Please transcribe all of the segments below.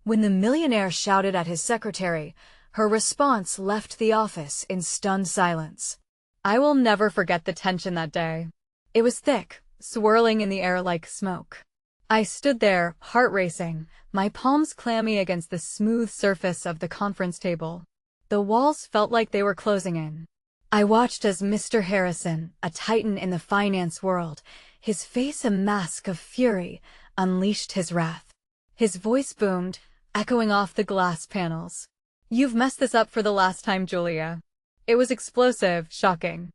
When the millionaire shouted at his secretary, her response left the office in stunned silence. I will never forget the tension that day. It was thick, swirling in the air like smoke. I stood there, heart racing, my palms clammy against the smooth surface of the conference table. The walls felt like they were closing in. I watched as Mr. Harrison, a titan in the finance world, his face a mask of fury, unleashed his wrath. His voice boomed, echoing off the glass panels. "You've messed this up for the last time, Julia." It was explosive, shocking.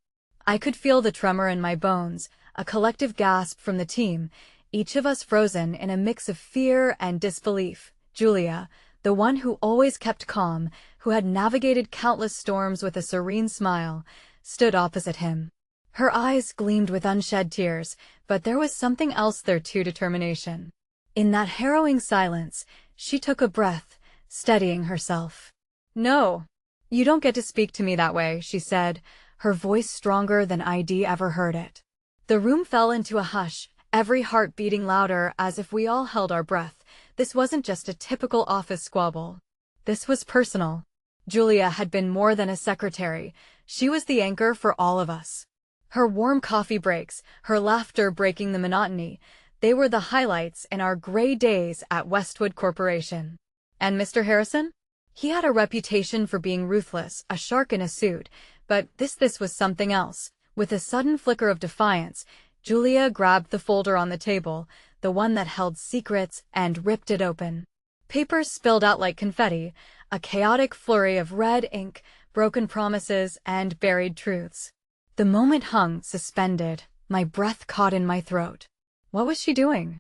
I could feel the tremor in my bones, a collective gasp from the team, each of us frozen in a mix of fear and disbelief. Julia, the one who always kept calm, who had navigated countless storms with a serene smile, stood opposite him. Her eyes gleamed with unshed tears, but there was something else there too: determination. In that harrowing silence, she took a breath, steadying herself. "No, you don't get to speak to me that way," she said, her voice stronger than I'd ever heard it. The room fell into a hush, every heart beating louder as if we all held our breath. This wasn't just a typical office squabble. This was personal. Julia had been more than a secretary. She was the anchor for all of us. Her warm coffee breaks, her laughter breaking the monotony, they were the highlights in our gray days at Westwood Corporation. And Mr. Harrison? He had a reputation for being ruthless, a shark in a suit, but this was something else. With a sudden flicker of defiance, Julia grabbed the folder on the table, the one that held secrets, and ripped it open. Papers spilled out like confetti, a chaotic flurry of red ink, broken promises, and buried truths. The moment hung suspended, my breath caught in my throat. What was she doing?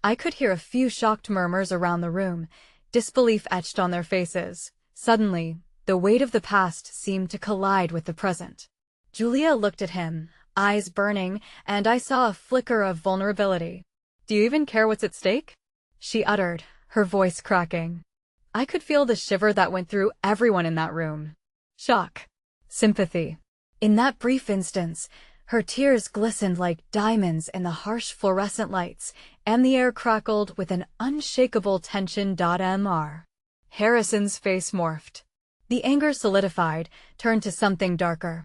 I could hear a few shocked murmurs around the room, disbelief etched on their faces. Suddenly, the weight of the past seemed to collide with the present. Julia looked at him, eyes burning, and I saw a flicker of vulnerability. "Do you even care what's at stake?" she uttered, her voice cracking. I could feel the shiver that went through everyone in that room. Shock. Sympathy. In that brief instance, her tears glistened like diamonds in the harsh fluorescent lights, and the air crackled with an unshakable tension. Mr. Harrison's face morphed. The anger solidified, turned to something darker.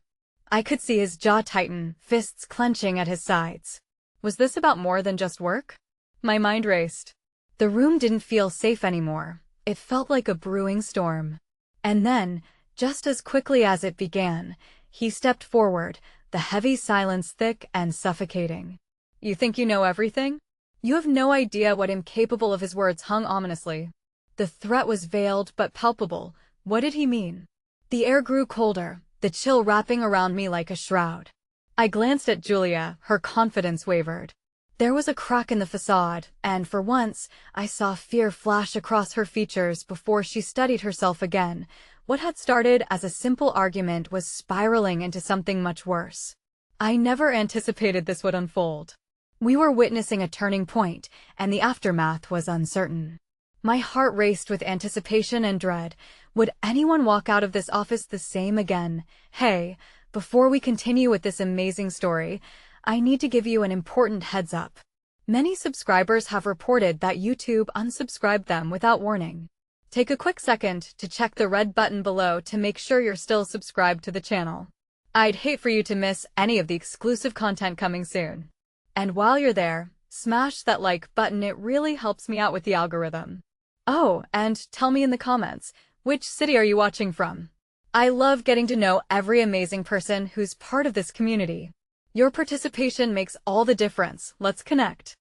I could see his jaw tighten, fists clenching at his sides. Was this about more than just work? My mind raced. The room didn't feel safe anymore. It felt like a brewing storm. And then, just as quickly as it began, he stepped forward, the heavy silence thick and suffocating. "You think you know everything? You have no idea what I'm capable of." His words hung ominously. The threat was veiled but palpable. What did he mean? The air grew colder, the chill wrapping around me like a shroud. I glanced at Julia, her confidence wavered. There was a crack in the facade, and for once, I saw fear flash across her features before she steadied herself again. What had started as a simple argument was spiraling into something much worse. I never anticipated this would unfold. We were witnessing a turning point, and the aftermath was uncertain. My heart raced with anticipation and dread. Would anyone walk out of this office the same again? Hey, before we continue with this amazing story, I need to give you an important heads up. Many subscribers have reported that YouTube unsubscribed them without warning. Take a quick second to check the red button below to make sure you're still subscribed to the channel. I'd hate for you to miss any of the exclusive content coming soon. And while you're there, smash that like button, it really helps me out with the algorithm. Oh, and tell me in the comments, which city are you watching from? I love getting to know every amazing person who's part of this community. Your participation makes all the difference. Let's connect.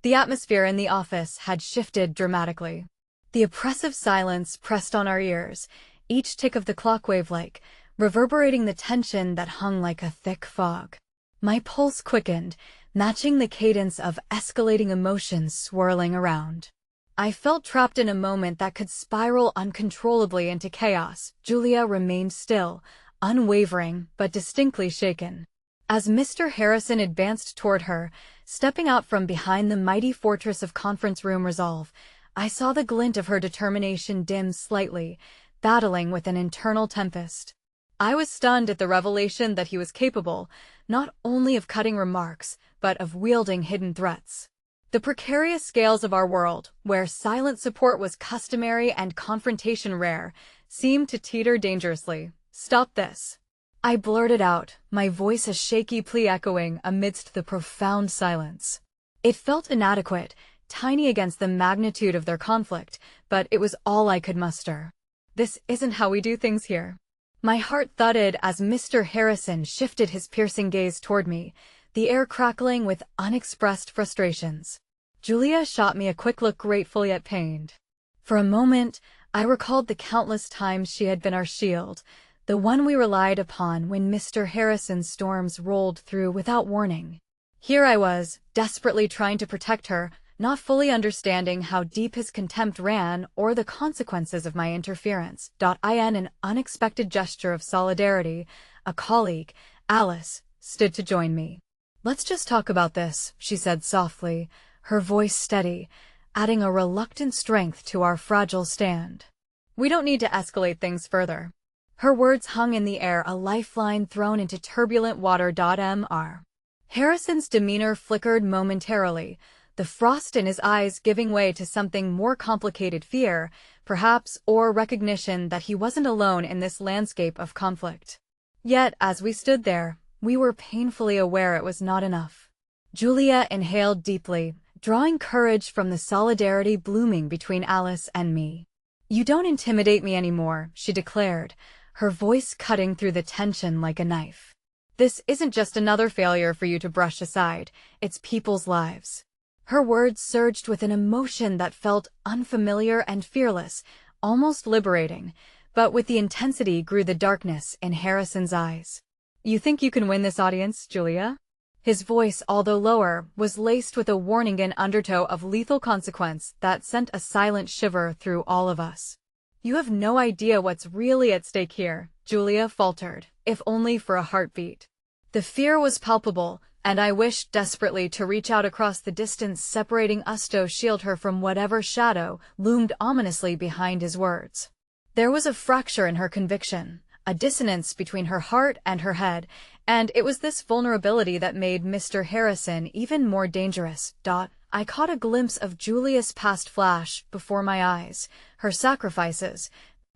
The atmosphere in the office had shifted dramatically. The oppressive silence pressed on our ears, each tick of the clock wave-like, reverberating the tension that hung like a thick fog. My pulse quickened, matching the cadence of escalating emotions swirling around. I felt trapped in a moment that could spiral uncontrollably into chaos. Julia remained still, unwavering, but distinctly shaken. As Mr. Harrison advanced toward her, stepping out from behind the mighty fortress of conference room resolve, I saw the glint of her determination dim slightly, battling with an internal tempest. I was stunned at the revelation that he was capable, not only of cutting remarks, but of wielding hidden threats. The precarious scales of our world, where silent support was customary and confrontation rare, seemed to teeter dangerously. "Stop this," I blurted out, my voice a shaky plea echoing amidst the profound silence. It felt inadequate, tiny against the magnitude of their conflict, but it was all I could muster. "This isn't how we do things here." My heart thudded as Mr. Harrison shifted his piercing gaze toward me, the air crackling with unexpressed frustrations. Julia shot me a quick look, grateful yet pained. For a moment, I recalled the countless times she had been our shield, the one we relied upon when Mr. Harrison's storms rolled through without warning. Here I was, desperately trying to protect her, not fully understanding how deep his contempt ran or the consequences of my interference. In an unexpected gesture of solidarity, a colleague, Alice, stood to join me. "Let's just talk about this," she said softly, her voice steady, adding a reluctant strength to our fragile stand. "We don't need to escalate things further." Her words hung in the air, a lifeline thrown into turbulent water. Mr. Harrison's demeanor flickered momentarily, the frost in his eyes giving way to something more complicated: fear, perhaps, or recognition that he wasn't alone in this landscape of conflict. Yet, as we stood there, we were painfully aware it was not enough. Julia inhaled deeply, drawing courage from the solidarity blooming between Alice and me. "You don't intimidate me anymore," she declared, her voice cutting through the tension like a knife. "This isn't just another failure for you to brush aside, it's people's lives." Her words surged with an emotion that felt unfamiliar and fearless, almost liberating, but with the intensity grew the darkness in Harrison's eyes. "You think you can win this audience, Julia?" His voice, although lower, was laced with a warning, an undertow of lethal consequence that sent a silent shiver through all of us. "You have no idea what's really at stake here," Julia faltered, if only for a heartbeat. The fear was palpable, and I wished desperately to reach out across the distance separating us to shield her from whatever shadow loomed ominously behind his words. There was a fracture in her conviction, a dissonance between her heart and her head, and it was this vulnerability that made Mr. Harrison even more dangerous. I caught a glimpse of Julia's past flash before my eyes, her sacrifices,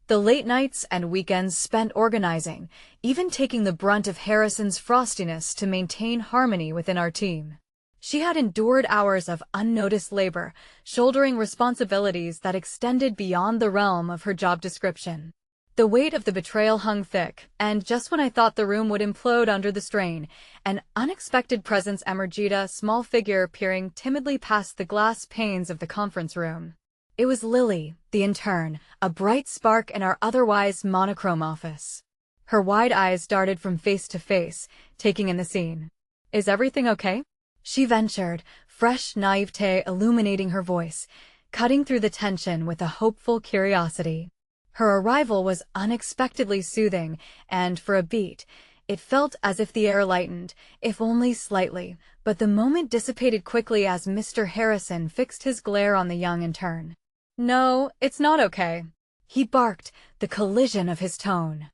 the late nights and weekends spent organizing, even taking the brunt of Harrison's frostiness to maintain harmony within our team. She had endured hours of unnoticed labor, shouldering responsibilities that extended beyond the realm of her job description. The weight of the betrayal hung thick, and just when I thought the room would implode under the strain, an unexpected presence emerged, a small figure peering timidly past the glass panes of the conference room. It was Lily, the intern, a bright spark in our otherwise monochrome office. Her wide eyes darted from face to face, taking in the scene. "Is everything okay?" she ventured, fresh naivete illuminating her voice, cutting through the tension with a hopeful curiosity. Her arrival was unexpectedly soothing, and for a beat, it felt as if the air lightened, if only slightly, but the moment dissipated quickly as Mr. Harrison fixed his glare on the young intern. "No, it's not okay," he barked, the collision of his tone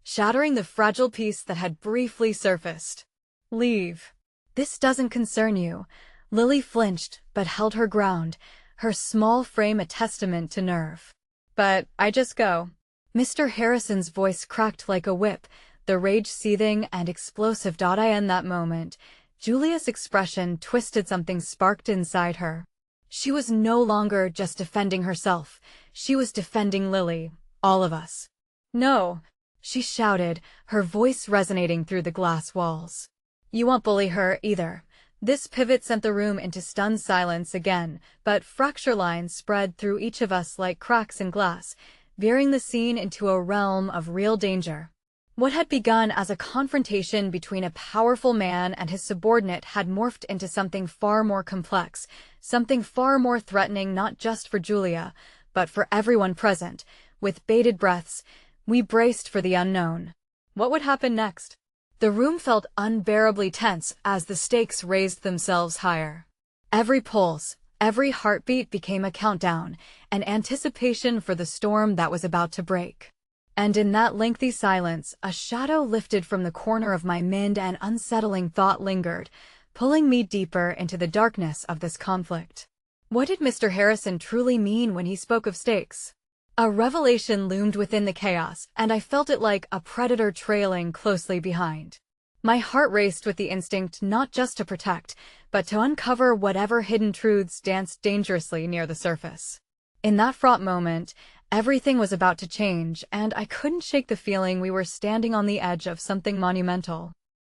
shattering the fragile peace that had briefly surfaced. "Leave. This doesn't concern you." Lily flinched, but held her ground, her small frame a testament to nerve. "But I just go." Mr. Harrison's voice cracked like a whip, the rage seething and explosive. In that moment, Julia's expression twisted, something sparked inside her. She was no longer just defending herself, she was defending Lily, all of us. "No," she shouted, her voice resonating through the glass walls. "You won't bully her either." This pivot sent the room into stunned silence again, but fracture lines spread through each of us like cracks in glass, veering the scene into a realm of real danger. What had begun as a confrontation between a powerful man and his subordinate had morphed into something far more complex, something far more threatening, not just for Julia, but for everyone present. With bated breaths, we braced for the unknown. What would happen next? The room felt unbearably tense as the stakes raised themselves higher. Every pulse, every heartbeat became a countdown, an anticipation for the storm that was about to break. And in that lengthy silence, a shadow lifted from the corner of my mind, an unsettling thought lingered. pulling me deeper into the darkness of this conflict. What did Mr. Harrison truly mean when he spoke of stakes? A revelation loomed within the chaos, and I felt it like a predator trailing closely behind. My heart raced with the instinct not just to protect, but to uncover whatever hidden truths danced dangerously near the surface. In that fraught moment, everything was about to change, and I couldn't shake the feeling we were standing on the edge of something monumental.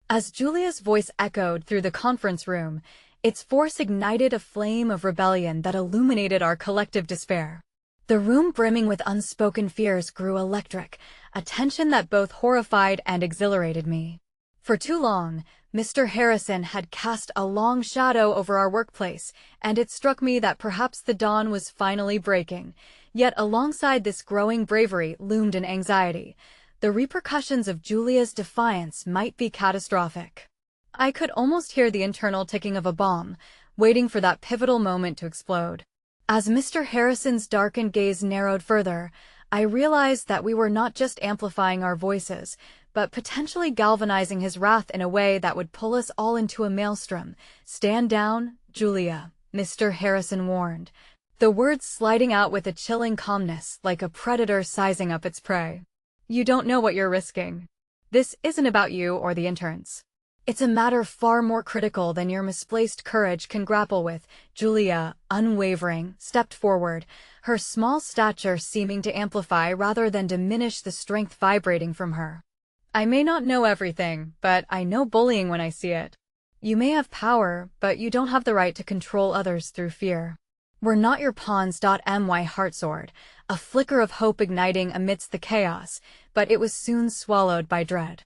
As Julia's voice echoed through the conference room, its force ignited a flame of rebellion that illuminated our collective despair. The room brimming with unspoken fears grew electric, a tension that both horrified and exhilarated me. For too long, Mr. Harrison had cast a long shadow over our workplace, and it struck me that perhaps the dawn was finally breaking. Yet alongside this growing bravery loomed an anxiety. The repercussions of Julia's defiance might be catastrophic. I could almost hear the internal ticking of a bomb, waiting for that pivotal moment to explode. As Mr. Harrison's darkened gaze narrowed further, I realized that we were not just amplifying our voices, but potentially galvanizing his wrath in a way that would pull us all into a maelstrom. "Stand down, Julia," Mr. Harrison warned, the words sliding out with a chilling calmness like a predator sizing up its prey. "You don't know what you're risking. This isn't about you or the interns. It's a matter far more critical than your misplaced courage can grapple with." Julia, unwavering, stepped forward, her small stature seeming to amplify rather than diminish the strength vibrating from her. "I may not know everything, but I know bullying when I see it. You may have power, but you don't have the right to control others through fear. We're not your pawns. My heart soared, a flicker of hope igniting amidst the chaos, but it was soon swallowed by dread.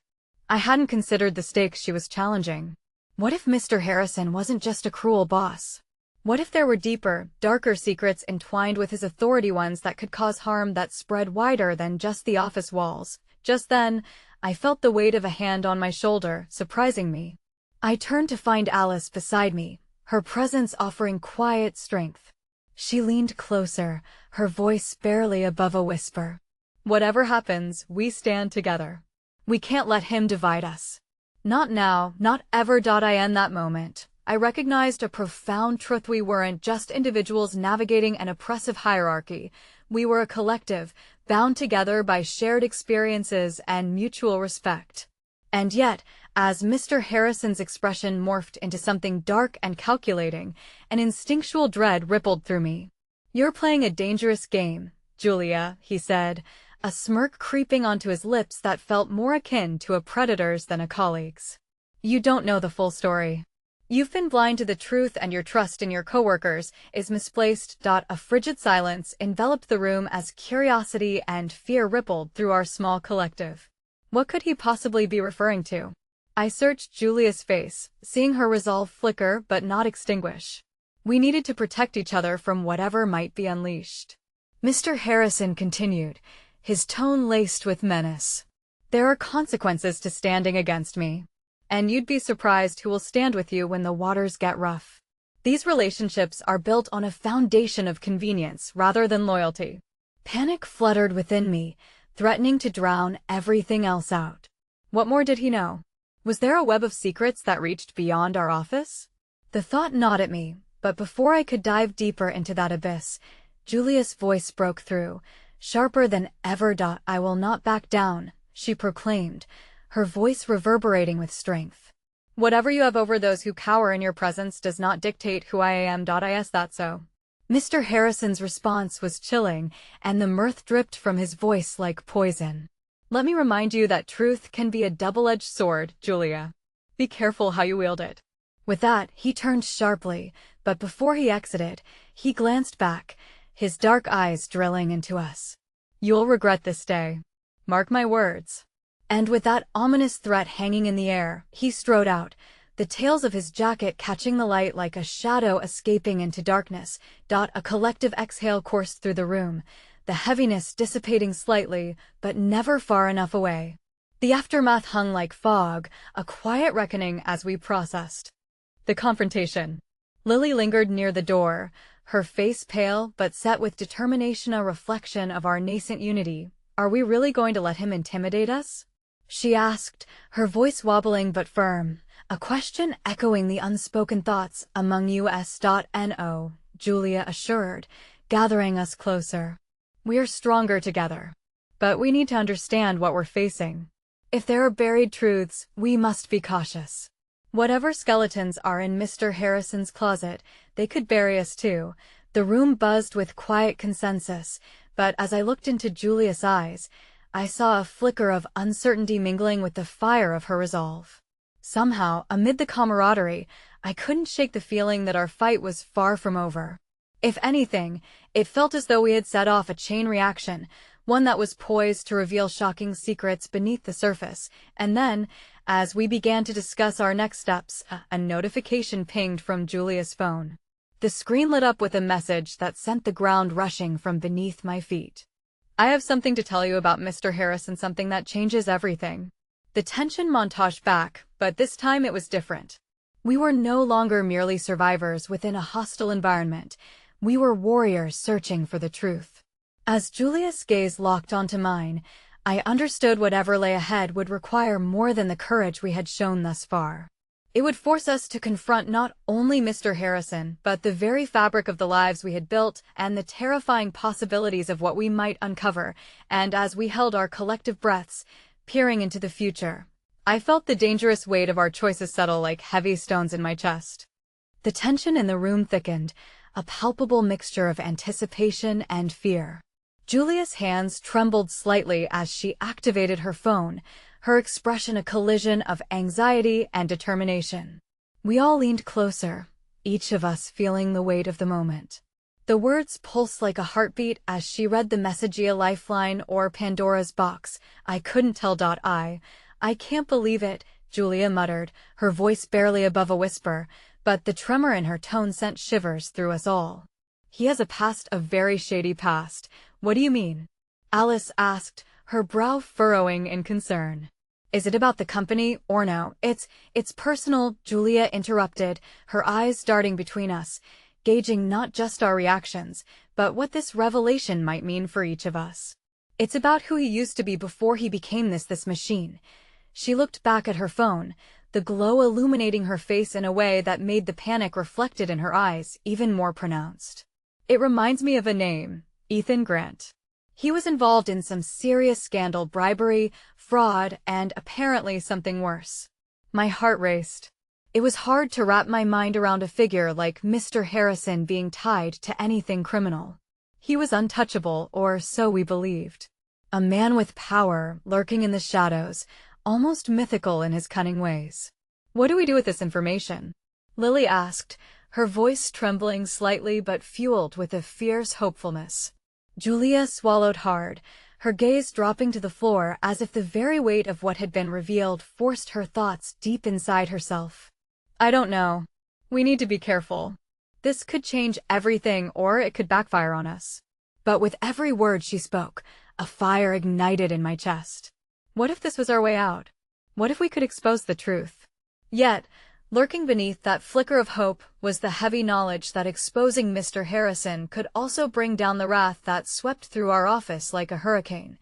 I hadn't considered the stakes she was challenging. What if Mr. Harrison wasn't just a cruel boss? What if there were deeper, darker secrets entwined with his authority, ones that could cause harm that spread wider than just the office walls? Just then, I felt the weight of a hand on my shoulder, surprising me. I turned to find Alice beside me, her presence offering quiet strength. She leaned closer, her voice barely above a whisper. "Whatever happens, we stand together. We can't let him divide us. Not now, not ever." In that moment, I recognized a profound truth. We weren't just individuals navigating an oppressive hierarchy. We were a collective, bound together by shared experiences and mutual respect. And yet, as Mr. Harrison's expression morphed into something dark and calculating, an instinctual dread rippled through me. "You're playing a dangerous game, Julia," he said, a smirk creeping onto his lips that felt more akin to a predator's than a colleague's. "You don't know the full story. You've been blind to the truth, and your trust in your coworkers is misplaced." A frigid silence enveloped the room as curiosity and fear rippled through our small collective. What could he possibly be referring to? I searched Julia's face, seeing her resolve flicker but not extinguish. We needed to protect each other from whatever might be unleashed. Mr. Harrison continued, his tone laced with menace. "There are consequences to standing against me. And you'd be surprised who will stand with you when the waters get rough. These relationships are built on a foundation of convenience rather than loyalty." Panic fluttered within me, threatening to drown everything else out. What more did he know? Was there a web of secrets that reached beyond our office? The thought gnawed at me, but before I could dive deeper into that abyss, Julia's voice broke through, sharper than ever. "I will not back down," she proclaimed, her voice reverberating with strength. "Whatever you have over those who cower in your presence does not dictate who I am. Is that so?" Mr. Harrison's response was chilling, and the mirth dripped from his voice like poison. "Let me remind you that truth can be a double-edged sword, Julia. Be careful how you wield it." With that, he turned sharply, but before he exited, he glanced back, his dark eyes drilling into us. "You'll regret this day. Mark my words." And with that ominous threat hanging in the air, he strode out, the tails of his jacket catching the light like a shadow escaping into darkness. A collective exhale coursed through the room, the heaviness dissipating slightly, but never far enough away. The aftermath hung like fog, a quiet reckoning as we processed the confrontation. Lily lingered near the door, her face pale but set with determination, a reflection of our nascent unity. "Are we really going to let him intimidate us?" she asked, her voice wobbling but firm. A question echoing the unspoken thoughts among us.no, Julia assured, gathering us closer. We're stronger together. But we need to understand what we're facing. If there are buried truths, we must be cautious. Whatever skeletons are in Mr. Harrison's closet, they could bury us too. The room buzzed with quiet consensus, but as I looked into Julia's eyes, I saw a flicker of uncertainty mingling with the fire of her resolve. Somehow, amid the camaraderie, I couldn't shake the feeling that our fight was far from over. If anything, it felt as though we had set off a chain reaction, one that was poised to reveal shocking secrets beneath the surface. And then, as we began to discuss our next steps, a notification pinged from Julia's phone. The screen lit up with a message that sent the ground rushing from beneath my feet. I have something to tell you about Mr. Harrison, something that changes everything. The tension montaged back, but this time it was different. We were no longer merely survivors within a hostile environment. We were warriors searching for the truth. As Julia's gaze locked onto mine, I understood whatever lay ahead would require more than the courage we had shown thus far. It would force us to confront not only Mr. Harrison, but the very fabric of the lives we had built and the terrifying possibilities of what we might uncover. And as we held our collective breaths, peering into the future, I felt the dangerous weight of our choices settle like heavy stones in my chest. The tension in the room thickened, a palpable mixture of anticipation and fear. Julia's hands trembled slightly as she activated her phone, her expression a collision of anxiety and determination. We all leaned closer, each of us feeling the weight of the moment. The words pulsed like a heartbeat as she read the message: a lifeline or Pandora's box. I couldn't tell. I can't believe it, Julia muttered, her voice barely above a whisper, but the tremor in her tone sent shivers through us all. He has a past, a very shady past. What do you mean? Alice asked, her brow furrowing in concern. Is it about the company or no? It's personal, Julia interrupted, her eyes darting between us, gauging not just our reactions, but what this revelation might mean for each of us. It's about who he used to be before he became this machine. She looked back at her phone, the glow illuminating her face in a way that made the panic reflected in her eyes even more pronounced. It reminds me of a name, Ethan Grant. He was involved in some serious scandal, bribery, fraud, and apparently something worse. My heart raced. It was hard to wrap my mind around a figure like Mr. Harrison being tied to anything criminal. He was untouchable, or so we believed. A man with power, lurking in the shadows, almost mythical in his cunning ways. What do we do with this information? Lily asked, her voice trembling slightly but fueled with a fierce hopefulness. Julia swallowed hard, her gaze dropping to the floor as if the very weight of what had been revealed forced her thoughts deep inside herself. I don't know. We need to be careful. This could change everything, or it could backfire on us. But with every word she spoke, a fire ignited in my chest. What if this was our way out? What if we could expose the truth? Yet, lurking beneath that flicker of hope was the heavy knowledge that exposing Mr. Harrison could also bring down the wrath that swept through our office like a hurricane.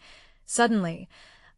Suddenly,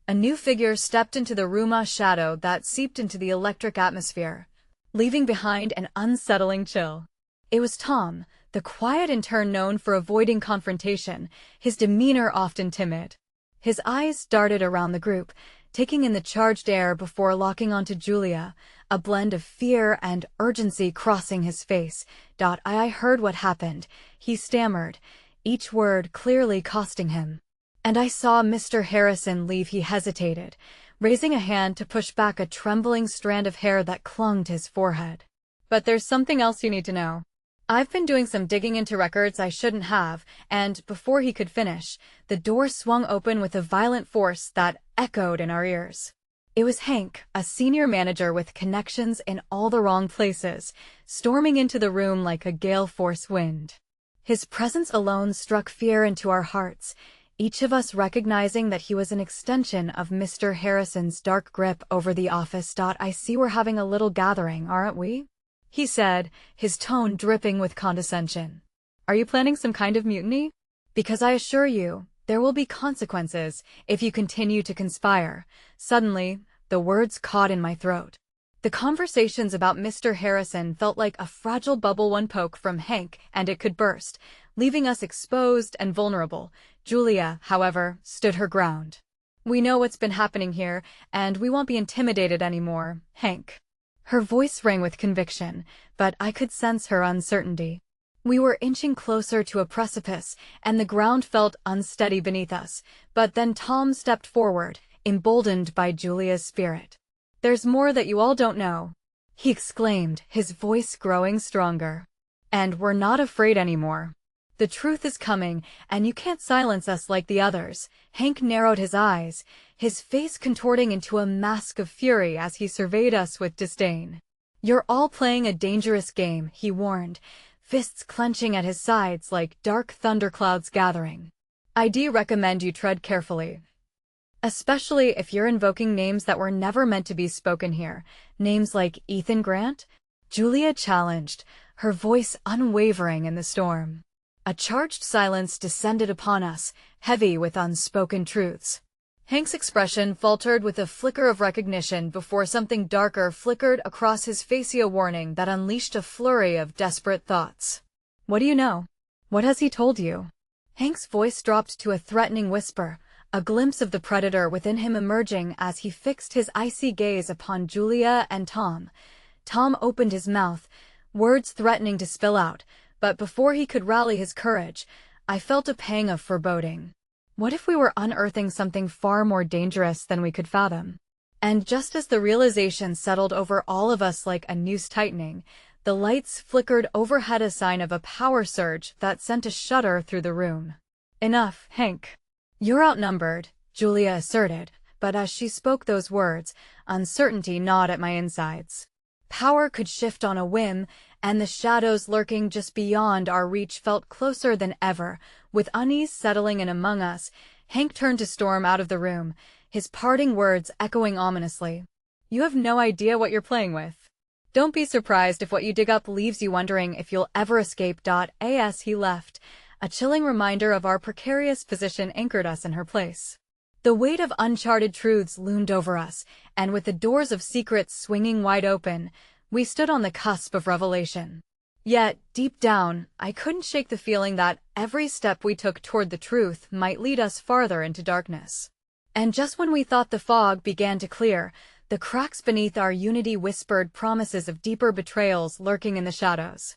a new figure stepped into the room, a shadow that seeped into the electric atmosphere, leaving behind an unsettling chill. It was Tom, the quiet intern known for avoiding confrontation, his demeanor often timid. His eyes darted around the group, taking in the charged air before locking onto Julia, a blend of fear and urgency crossing his face. I heard what happened, he stammered, each word clearly costing him. And I saw Mr. Harrison leave. He hesitated, raising a hand to push back a trembling strand of hair that clung to his forehead. But there's something else you need to know. I've been doing some digging into records I shouldn't have, and before he could finish, the door swung open with a violent force that echoed in our ears. It was Hank, a senior manager with connections in all the wrong places, storming into the room like a gale force wind. His presence alone struck fear into our hearts, each of us recognizing that he was an extension of Mr. Harrison's dark grip over the office. I see we're having a little gathering, aren't we? He said, his tone dripping with condescension. Are you planning some kind of mutiny? Because I assure you, there will be consequences if you continue to conspire. Suddenly, the words caught in my throat. The conversations about Mr. Harrison felt like a fragile bubble, one poke from Hank, and it could burst, leaving us exposed and vulnerable. Julia, however, stood her ground. We know what's been happening here, and we won't be intimidated anymore, Hank. Her voice rang with conviction, but I could sense her uncertainty. We were inching closer to a precipice, and the ground felt unsteady beneath us, but then Tom stepped forward, emboldened by Julia's spirit. "There's more that you all don't know," he exclaimed, his voice growing stronger. "And we're not afraid anymore. The truth is coming, and you can't silence us like the others." Hank narrowed his eyes, his face contorting into a mask of fury as he surveyed us with disdain. "You're all playing a dangerous game," he warned, fists clenching at his sides like dark thunderclouds gathering. "I'd recommend you tread carefully. Especially if you're invoking names that were never meant to be spoken here. Names like Ethan Grant?" Julia challenged, her voice unwavering in the storm. A charged silence descended upon us, heavy with unspoken truths. Hank's expression faltered with a flicker of recognition before something darker flickered across his face, a warning that unleashed a flurry of desperate thoughts. "What do you know? What has he told you?" Hank's voice dropped to a threatening whisper, a glimpse of the predator within him emerging as he fixed his icy gaze upon Julia and Tom. Tom opened his mouth, words threatening to spill out, but before he could rally his courage, I felt a pang of foreboding. What if we were unearthing something far more dangerous than we could fathom? And just as the realization settled over all of us like a noose tightening, the lights flickered overhead, a sign of a power surge that sent a shudder through the room. "Enough, Hank. You're outnumbered," Julia asserted, but as she spoke those words, uncertainty gnawed at my insides. Power could shift on a whim, and the shadows lurking just beyond our reach felt closer than ever. With unease settling in among us, Hank turned to storm out of the room, his parting words echoing ominously. "You have no idea what you're playing with. Don't be surprised if what you dig up leaves you wondering if you'll ever escape." As he left, a chilling reminder of our precarious position anchored us in her place. The weight of uncharted truths loomed over us, and with the doors of secrets swinging wide open, we stood on the cusp of revelation. Yet, deep down, I couldn't shake the feeling that every step we took toward the truth might lead us farther into darkness. And just when we thought the fog began to clear, the cracks beneath our unity whispered promises of deeper betrayals lurking in the shadows.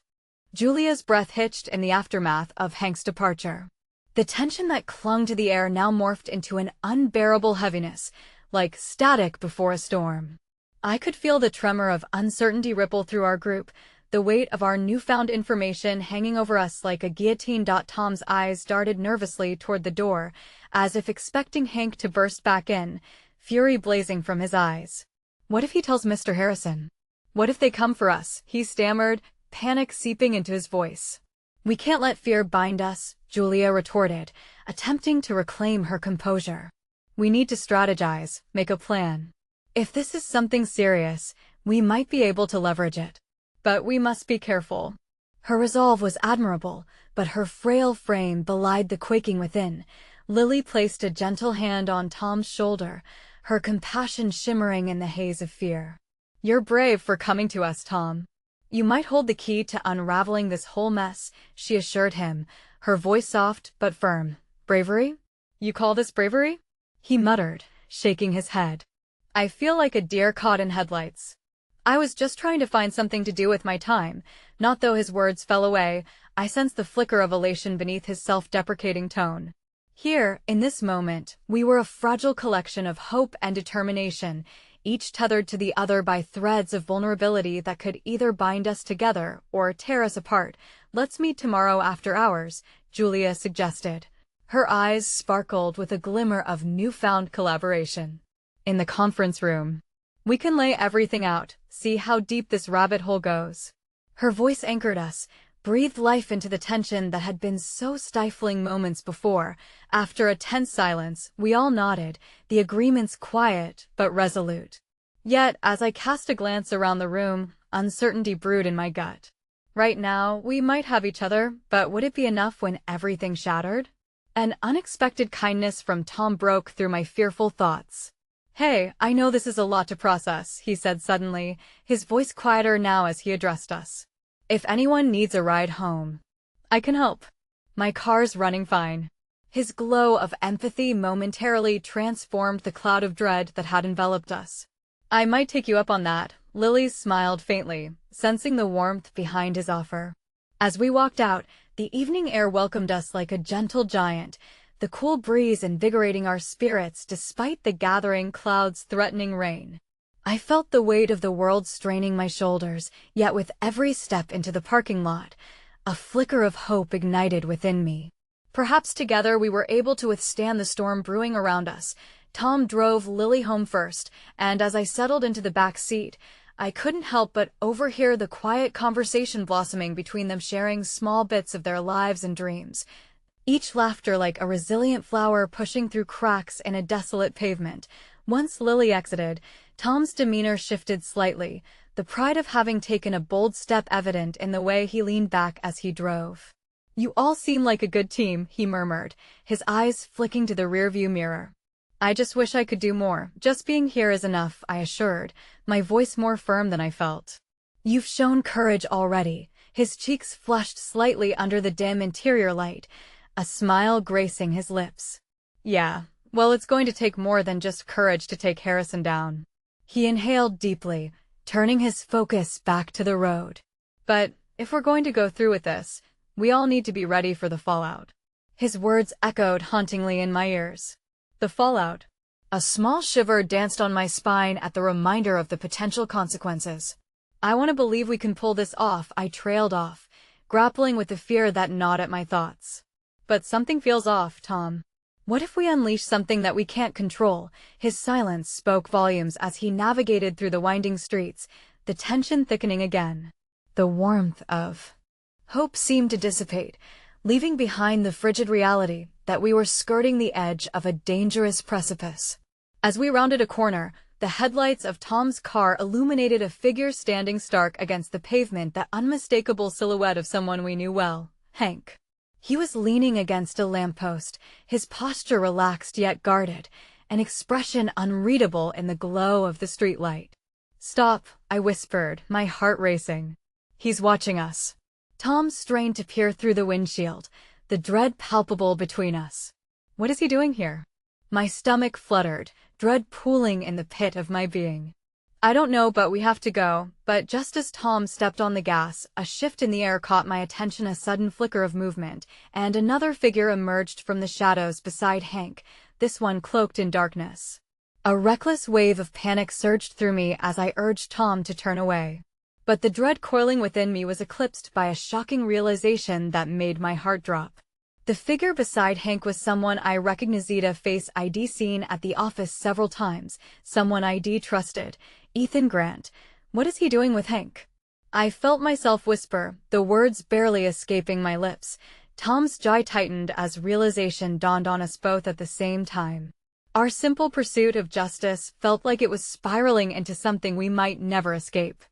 Julia's breath hitched in the aftermath of Hank's departure. The tension that clung to the air now morphed into an unbearable heaviness, like static before a storm. I could feel the tremor of uncertainty ripple through our group, the weight of our newfound information hanging over us like a guillotine. Tom's eyes darted nervously toward the door, as if expecting Hank to burst back in, fury blazing from his eyes. "What if he tells Mr. Harrison? What if they come for us?" he stammered, panic seeping into his voice. "We can't let fear bind us," Julia retorted, attempting to reclaim her composure. "We need to strategize, make a plan. If this is something serious, we might be able to leverage it. But we must be careful." Her resolve was admirable, but her frail frame belied the quaking within. Lily placed a gentle hand on Tom's shoulder, her compassion shimmering in the haze of fear. "You're brave for coming to us, Tom. You might hold the key to unraveling this whole mess," she assured him, her voice soft but firm. "Bravery? You call this bravery?" he muttered, shaking his head. "I feel like a deer caught in headlights. I was just trying to find something to do with my time." Not though his words fell away, I sensed the flicker of elation beneath his self-deprecating tone. Here, in this moment, we were a fragile collection of hope and determination, each tethered to the other by threads of vulnerability that could either bind us together or tear us apart. "Let's meet tomorrow after hours," Julia suggested. Her eyes sparkled with a glimmer of newfound collaboration. "In the conference room. We can lay everything out, see how deep this rabbit hole goes." Her voice anchored us, breathed life into the tension that had been so stifling moments before. After a tense silence, we all nodded, the agreements quiet but resolute. Yet, as I cast a glance around the room, uncertainty brewed in my gut. Right now, we might have each other, but would it be enough when everything shattered? An unexpected kindness from Tom broke through my fearful thoughts. Hey, I know this is a lot to process, he said suddenly, his voice quieter now as he addressed us. If anyone needs a ride home, I can help. My car's running fine. His glow of empathy momentarily transformed the cloud of dread that had enveloped us. I might take you up on that, Lily smiled faintly, sensing the warmth behind his offer. As we walked out, the evening air welcomed us like a gentle giant, the cool breeze invigorating our spirits despite the gathering clouds threatening rain. I felt the weight of the world straining my shoulders, yet with every step into the parking lot, a flicker of hope ignited within me. Perhaps together we were able to withstand the storm brewing around us. Tom drove Lily home first, and as I settled into the back seat, I couldn't help but overhear the quiet conversation blossoming between them, sharing small bits of their lives and dreams, each laughter like a resilient flower pushing through cracks in a desolate pavement. Once Lily exited, Tom's demeanor shifted slightly, the pride of having taken a bold step evident in the way he leaned back as he drove. You all seem like a good team, he murmured, his eyes flicking to the rearview mirror. I just wish I could do more. Just being here is enough, I assured, my voice more firm than I felt. You've shown courage already. His cheeks flushed slightly under the dim interior light, a smile gracing his lips. Yeah, well, it's going to take more than just courage to take Harrison down. He inhaled deeply, turning his focus back to the road. But if we're going to go through with this, we all need to be ready for the fallout. His words echoed hauntingly in my ears. The fallout. A small shiver danced on my spine at the reminder of the potential consequences. I want to believe we can pull this off, I trailed off, grappling with the fear that gnawed at my thoughts. But something feels off, Tom. What if we unleash something that we can't control? His silence spoke volumes as he navigated through the winding streets, the tension thickening again. The warmth of hope seemed to dissipate, leaving behind the frigid reality that we were skirting the edge of a dangerous precipice. As we rounded a corner, the headlights of Tom's car illuminated a figure standing stark against the pavement, that unmistakable silhouette of someone we knew well, Hank. He was leaning against a lamppost, his posture relaxed yet guarded, an expression unreadable in the glow of the streetlight. Stop, I whispered, my heart racing. He's watching us. Tom strained to peer through the windshield, the dread palpable between us. What is he doing here? My stomach fluttered, dread pooling in the pit of my being. I don't know, but we have to go. But just as Tom stepped on the gas, a shift in the air caught my attention, a sudden flicker of movement, and another figure emerged from the shadows beside Hank, this one cloaked in darkness. A reckless wave of panic surged through me as I urged Tom to turn away. But the dread coiling within me was eclipsed by a shocking realization that made my heart drop. The figure beside Hank was someone I recognized, a face I'd seen at the office several times, someone I'd trusted, Ethan Grant. What is he doing with Hank? I felt myself whisper, the words barely escaping my lips. Tom's jaw tightened as realization dawned on us both at the same time. Our simple pursuit of justice felt like it was spiraling into something we might never escape.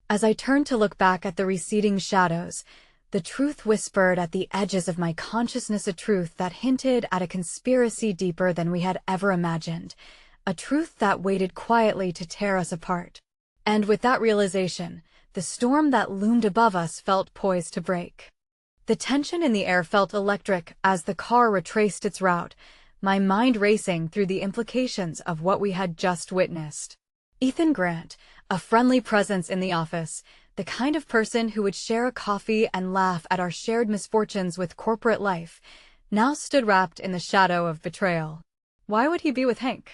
As I turned to look back at the receding shadows, the truth whispered at the edges of my consciousness, a truth that hinted at a conspiracy deeper than we had ever imagined, a truth that waited quietly to tear us apart. And with that realization, the storm that loomed above us felt poised to break. The tension in the air felt electric as the car retraced its route, my mind racing through the implications of what we had just witnessed. Ethan Grant, a friendly presence in the office, the kind of person who would share a coffee and laugh at our shared misfortunes with corporate life, now stood wrapped in the shadow of betrayal. Why would he be with Hank?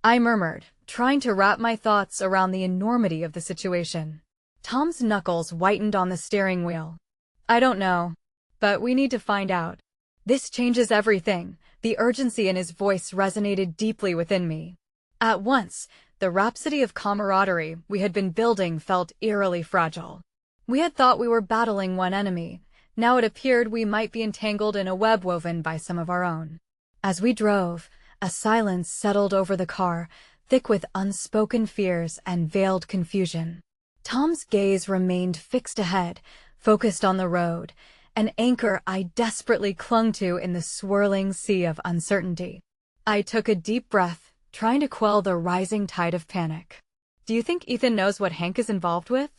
I murmured, trying to wrap my thoughts around the enormity of the situation. Tom's knuckles whitened on the steering wheel. I don't know. But we need to find out. This changes everything. The urgency in his voice resonated deeply within me. At once, the rhapsody of camaraderie we had been building felt eerily fragile. We had thought we were battling one enemy. Now it appeared we might be entangled in a web woven by some of our own. As we drove, a silence settled over the car, thick with unspoken fears and veiled confusion. Tom's gaze remained fixed ahead, focused on the road, an anchor I desperately clung to in the swirling sea of uncertainty. I took a deep breath, trying to quell the rising tide of panic. "Do you think Ethan knows what Hank is involved with?"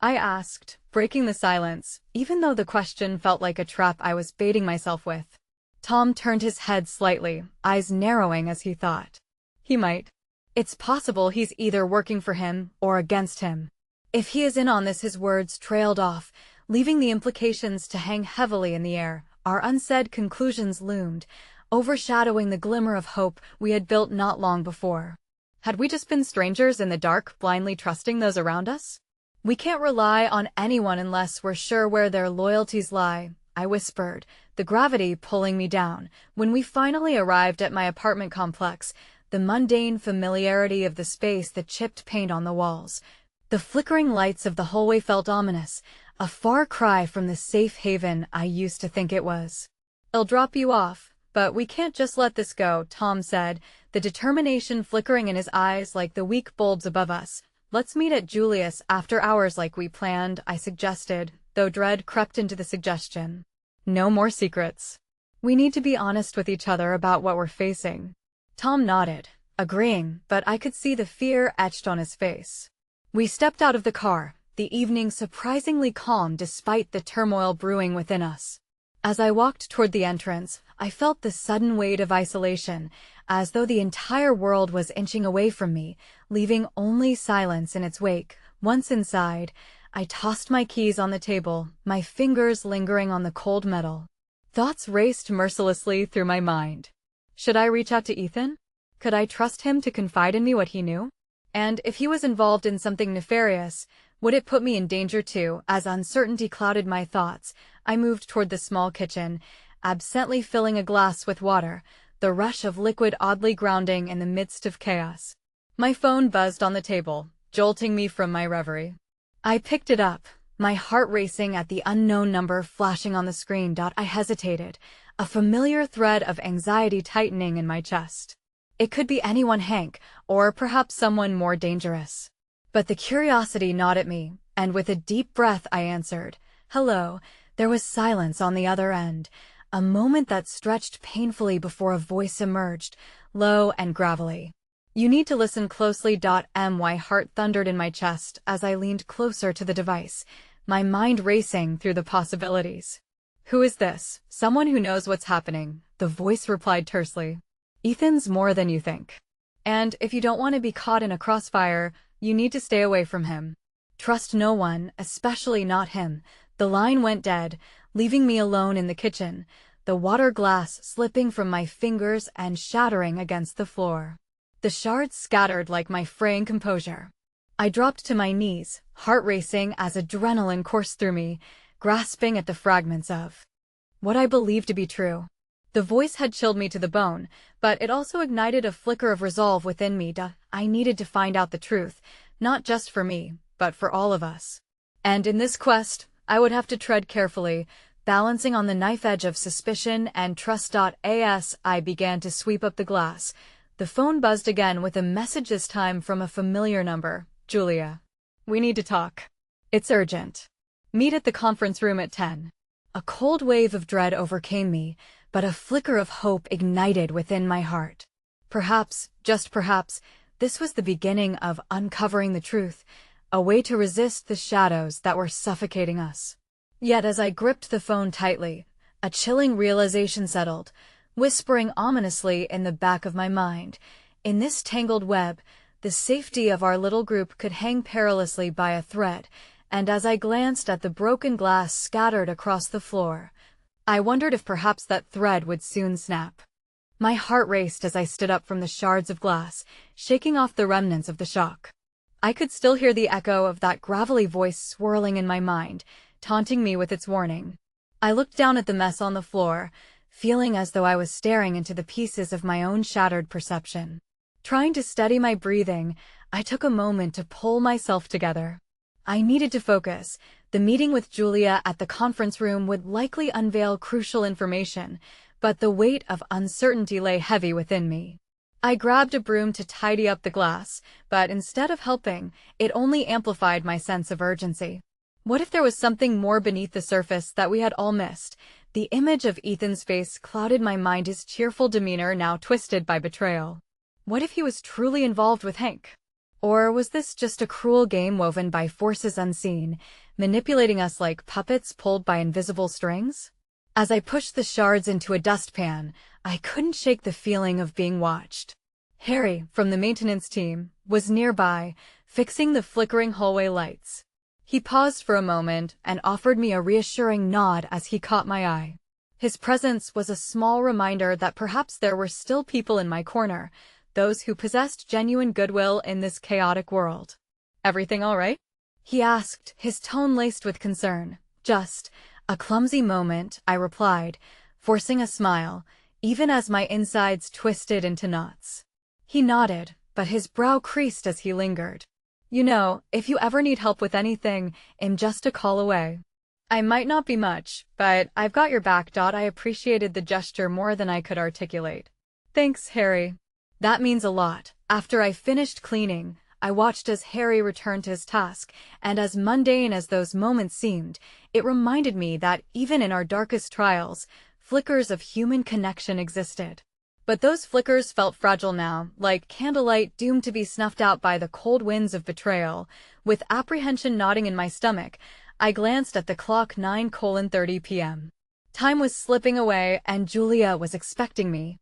I asked, breaking the silence, even though the question felt like a trap I was baiting myself with. Tom turned his head slightly, eyes narrowing as he thought. "He might. It's possible he's either working for him or against him. If he is in on this," his words trailed off, leaving the implications to hang heavily in the air. Our unsaid conclusions loomed, overshadowing the glimmer of hope we had built not long before. Had we just been strangers in the dark, blindly trusting those around us? "We can't rely on anyone unless we're sure where their loyalties lie," I whispered, the gravity pulling me down. When we finally arrived at my apartment complex, the mundane familiarity of the space, the chipped paint on the walls, the flickering lights of the hallway felt ominous, a far cry from the safe haven I used to think it was. "I'll drop you off, but we can't just let this go," Tom said, the determination flickering in his eyes like the weak bulbs above us. "Let's meet at Julius after hours like we planned," I suggested, though dread crept into the suggestion. "No more secrets. We need to be honest with each other about what we're facing." Tom nodded, agreeing, but I could see the fear etched on his face. We stepped out of the car, the evening surprisingly calm despite the turmoil brewing within us. As I walked toward the entrance, I felt the sudden weight of isolation, as though the entire world was inching away from me, leaving only silence in its wake. Once inside, I tossed my keys on the table, my fingers lingering on the cold metal. Thoughts raced mercilessly through my mind. Should I reach out to Ethan? Could I trust him to confide in me what he knew? And if he was involved in something nefarious, would it put me in danger too? As uncertainty clouded my thoughts, I moved toward the small kitchen, absently filling a glass with water, the rush of liquid oddly grounding in the midst of chaos. My phone buzzed on the table, jolting me from my reverie. I picked it up, my heart racing at the unknown number flashing on the screen. I hesitated, a familiar thread of anxiety tightening in my chest. It could be anyone, Hank, or perhaps someone more dangerous. But the curiosity gnawed at me, and with a deep breath I answered, "Hello." There was silence on the other end, a moment that stretched painfully before a voice emerged, low and gravelly. "You need to listen closely." My heart thundered in my chest as I leaned closer to the device, my mind racing through the possibilities. "Who is this?" "Someone who knows what's happening," the voice replied tersely. "Ethan's more than you think. And if you don't want to be caught in a crossfire, you need to stay away from him. Trust no one, especially not him." The line went dead, leaving me alone in the kitchen, the water glass slipping from my fingers and shattering against the floor. The shards scattered like my fraying composure. I dropped to my knees, heart racing as adrenaline coursed through me, grasping at the fragments of what I believed to be true. The voice had chilled me to the bone, but it also ignited a flicker of resolve within me. I needed to find out the truth, not just for me, but for all of us. And in this quest, I would have to tread carefully, balancing on the knife edge of suspicion and trust. As I began to sweep up the glass, the phone buzzed again with a message, this time from a familiar number. "Julia. We need to talk. It's urgent. Meet at the conference room at 10. A cold wave of dread overcame me, but a flicker of hope ignited within my heart. Perhaps, just perhaps, this was the beginning of uncovering the truth, a way to resist the shadows that were suffocating us. Yet as I gripped the phone tightly, a chilling realization settled, whispering ominously in the back of my mind. In this tangled web, the safety of our little group could hang perilously by a thread, and as I glanced at the broken glass scattered across the floor, I wondered if perhaps that thread would soon snap. My heart raced as I stood up from the shards of glass, shaking off the remnants of the shock. I could still hear the echo of that gravelly voice swirling in my mind, taunting me with its warning. I looked down at the mess on the floor, feeling as though I was staring into the pieces of my own shattered perception. Trying to steady my breathing, I took a moment to pull myself together. I needed to focus. The meeting with Julia at the conference room would likely unveil crucial information, but the weight of uncertainty lay heavy within me. I grabbed a broom to tidy up the glass, but instead of helping, it only amplified my sense of urgency. What if there was something more beneath the surface that we had all missed? The image of Ethan's face clouded my mind, his cheerful demeanor now twisted by betrayal. What if he was truly involved with Hank? Or was this just a cruel game woven by forces unseen, manipulating us like puppets pulled by invisible strings? As I pushed the shards into a dustpan, I couldn't shake the feeling of being watched. Harry, from the maintenance team, was nearby, fixing the flickering hallway lights. He paused for a moment and offered me a reassuring nod as he caught my eye. His presence was a small reminder that perhaps there were still people in my corner, those who possessed genuine goodwill in this chaotic world. "Everything all right?" he asked, his tone laced with concern. "Just a clumsy moment," I replied, forcing a smile, even as my insides twisted into knots. He nodded, but his brow creased as he lingered. "You know, if you ever need help with anything, I'm just a call away. I might not be much, but I've got your back." I appreciated the gesture more than I could articulate. "Thanks, Harry. That means a lot." After I finished cleaning, I watched as Harry returned to his task, and as mundane as those moments seemed, it reminded me that even in our darkest trials, flickers of human connection existed. But those flickers felt fragile now, like candlelight doomed to be snuffed out by the cold winds of betrayal. With apprehension gnawing in my stomach, I glanced at the clock. 9:30 p.m. Time was slipping away, and Julia was expecting me.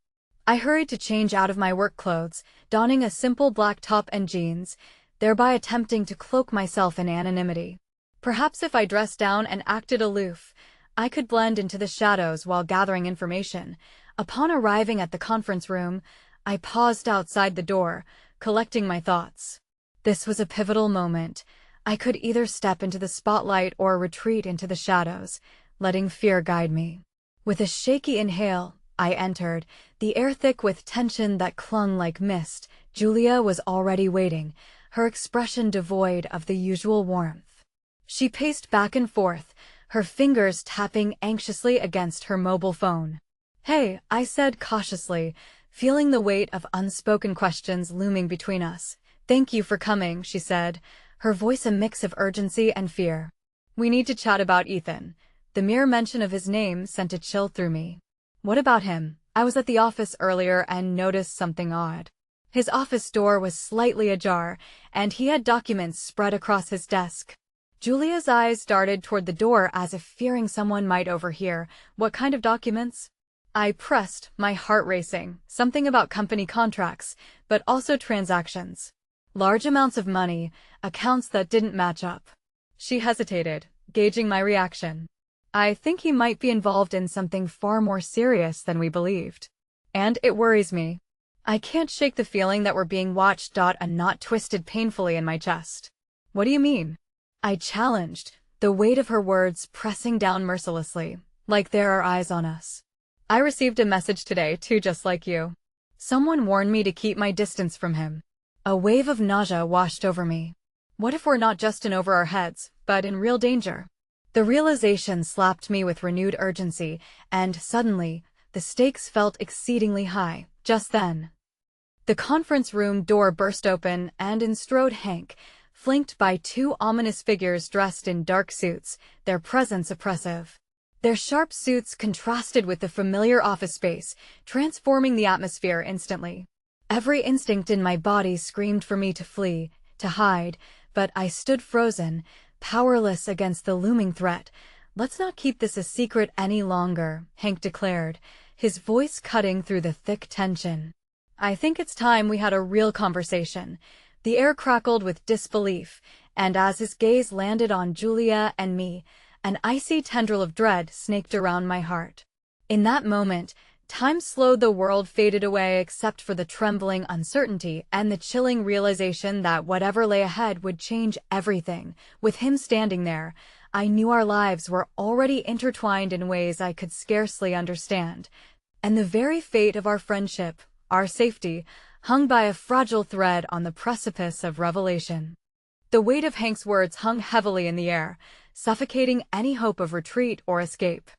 I hurried to change out of my work clothes, donning a simple black top and jeans, thereby attempting to cloak myself in anonymity. Perhaps if I dressed down and acted aloof, I could blend into the shadows while gathering information. Upon arriving at the conference room, I paused outside the door, collecting my thoughts. This was a pivotal moment. I could either step into the spotlight or retreat into the shadows, letting fear guide me. With a shaky inhale, I entered, the air thick with tension that clung like mist. Julia was already waiting, her expression devoid of the usual warmth. She paced back and forth, her fingers tapping anxiously against her mobile phone. "Hey," I said cautiously, feeling the weight of unspoken questions looming between us. "Thank you for coming," she said, her voice a mix of urgency and fear. "We need to chat about Ethan." The mere mention of his name sent a chill through me. "What about him?" I was at the office earlier and noticed something odd. His office door was slightly ajar, and he had documents spread across his desk. Julia's eyes darted toward the door as if fearing someone might overhear. "What kind of documents?" I pressed, my heart racing. "Something about company contracts, but also transactions. Large amounts of money, accounts that didn't match up." She hesitated, gauging my reaction. "I think he might be involved in something far more serious than we believed. And it worries me. I can't shake the feeling that we're being watched." A knot twisted painfully in my chest. "What do you mean?" I challenged, the weight of her words pressing down mercilessly, like there are eyes on us. "I received a message today, too, just like you. Someone warned me to keep my distance from him." A wave of nausea washed over me. What if we're not just in over our heads, but in real danger? The realization slapped me with renewed urgency, and suddenly, the stakes felt exceedingly high. Just then, the conference room door burst open, and in strode Hank, flanked by two ominous figures dressed in dark suits, their presence oppressive. Their sharp suits contrasted with the familiar office space, transforming the atmosphere instantly. Every instinct in my body screamed for me to flee, to hide, but I stood frozen, powerless against the looming threat. "Let's not keep this a secret any longer," Hank declared, his voice cutting through the thick tension. "I think it's time we had a real conversation." The air crackled with disbelief, and as his gaze landed on Julia and me, an icy tendril of dread snaked around my heart. In that moment, time slowed. The world faded away except for the trembling uncertainty and the chilling realization that whatever lay ahead would change everything. With him standing there, I knew our lives were already intertwined in ways I could scarcely understand. And the very fate of our friendship, our safety, hung by a fragile thread on the precipice of revelation. The weight of Hank's words hung heavily in the air, suffocating any hope of retreat or escape.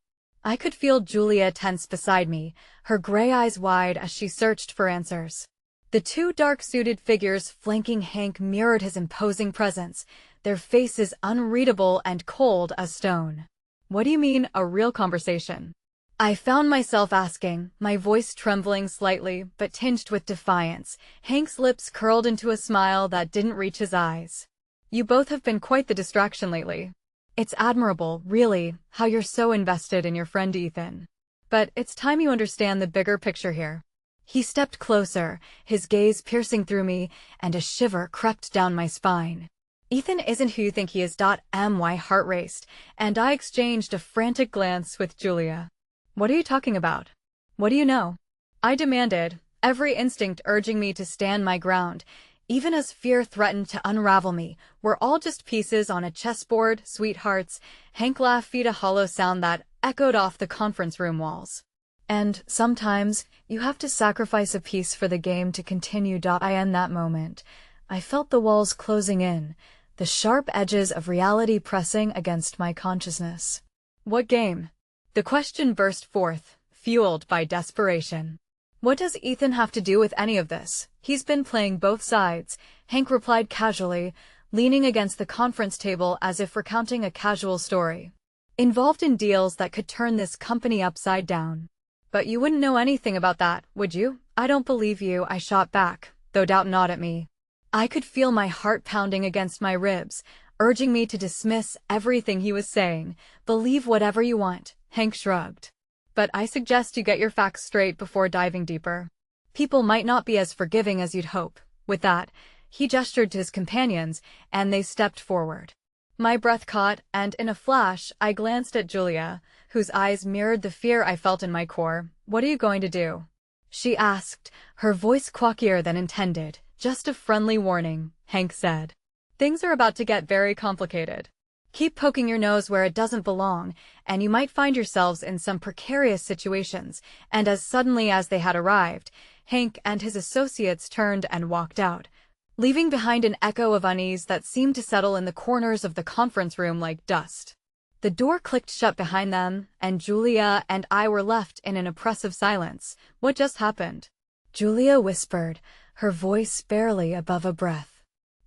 I could feel Julia tense beside me, her gray eyes wide as she searched for answers. The two dark-suited figures flanking Hank mirrored his imposing presence, their faces unreadable and cold as stone. "What do you mean, a real conversation?" I found myself asking, my voice trembling slightly but tinged with defiance. Hank's lips curled into a smile that didn't reach his eyes. You both have been quite the distraction lately. It's admirable, really, how you're so invested in your friend Ethan. But it's time you understand the bigger picture here. He stepped closer, his gaze piercing through me, and a shiver crept down my spine. Ethan isn't who you think he is. My heart raced, and I exchanged a frantic glance with Julia. What are you talking about? What do you know? I demanded, every instinct urging me to stand my ground, even as fear threatened to unravel me. We're all just pieces on a chessboard, sweethearts. Hank laughed, a hollow sound that echoed off the conference room walls. And sometimes, you have to sacrifice a piece for the game to continue. In that moment, I felt the walls closing in, the sharp edges of reality pressing against my consciousness. What game? The question burst forth, fueled by desperation. What does Ethan have to do with any of this? He's been playing both sides, Hank replied casually, leaning against the conference table as if recounting a casual story. Involved in deals that could turn this company upside down. But you wouldn't know anything about that, would you? I don't believe you, I shot back, though doubt not at me. I could feel my heart pounding against my ribs, urging me to dismiss everything he was saying. Believe whatever you want, Hank shrugged. But I suggest you get your facts straight before diving deeper. People might not be as forgiving as you'd hope. With that, he gestured to his companions, and they stepped forward. My breath caught, and in a flash, I glanced at Julia, whose eyes mirrored the fear I felt in my core. What are you going to do? She asked, her voice quawkier than intended. Just a friendly warning, Hank said. Things are about to get very complicated. Keep poking your nose where it doesn't belong, and you might find yourselves in some precarious situations. And as suddenly as they had arrived, Hank and his associates turned and walked out, leaving behind an echo of unease that seemed to settle in the corners of the conference room like dust. The door clicked shut behind them, and Julia and I were left in an oppressive silence. What just happened? Julia whispered, her voice barely above a breath.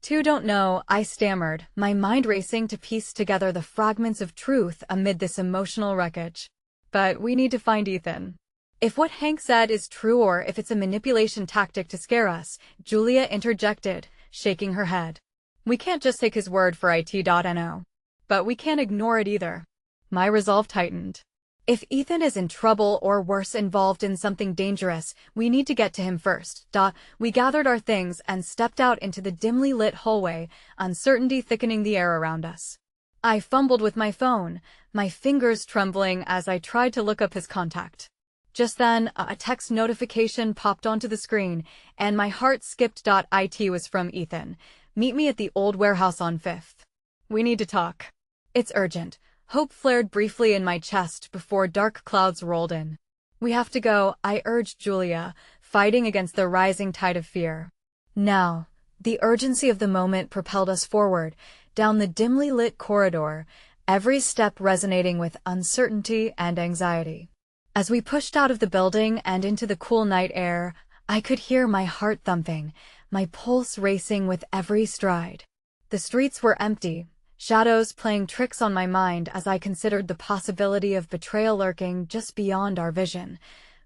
Two don't know, I stammered, my mind racing to piece together the fragments of truth amid this emotional wreckage. But we need to find Ethan. If what Hank said is true or if it's a manipulation tactic to scare us, Julia interjected, shaking her head. We can't just take his word for it.no. But we can't ignore it either. My resolve tightened. If Ethan is in trouble or worse involved in something dangerous, we need to get to him first. We gathered our things and stepped out into the dimly lit hallway, uncertainty thickening the air around us. I fumbled with my phone, my fingers trembling as I tried to look up his contact. Just then, a text notification popped onto the screen, and my heart skipped. It was from Ethan. Meet me at the old warehouse on 5th. We need to talk. It's urgent. Hope flared briefly in my chest before dark clouds rolled in. We have to go, I urged Julia, fighting against the rising tide of fear. Now, the urgency of the moment propelled us forward, down the dimly lit corridor, every step resonating with uncertainty and anxiety. As we pushed out of the building and into the cool night air, I could hear my heart thumping, my pulse racing with every stride. The streets were empty, shadows playing tricks on my mind as I considered the possibility of betrayal lurking just beyond our vision.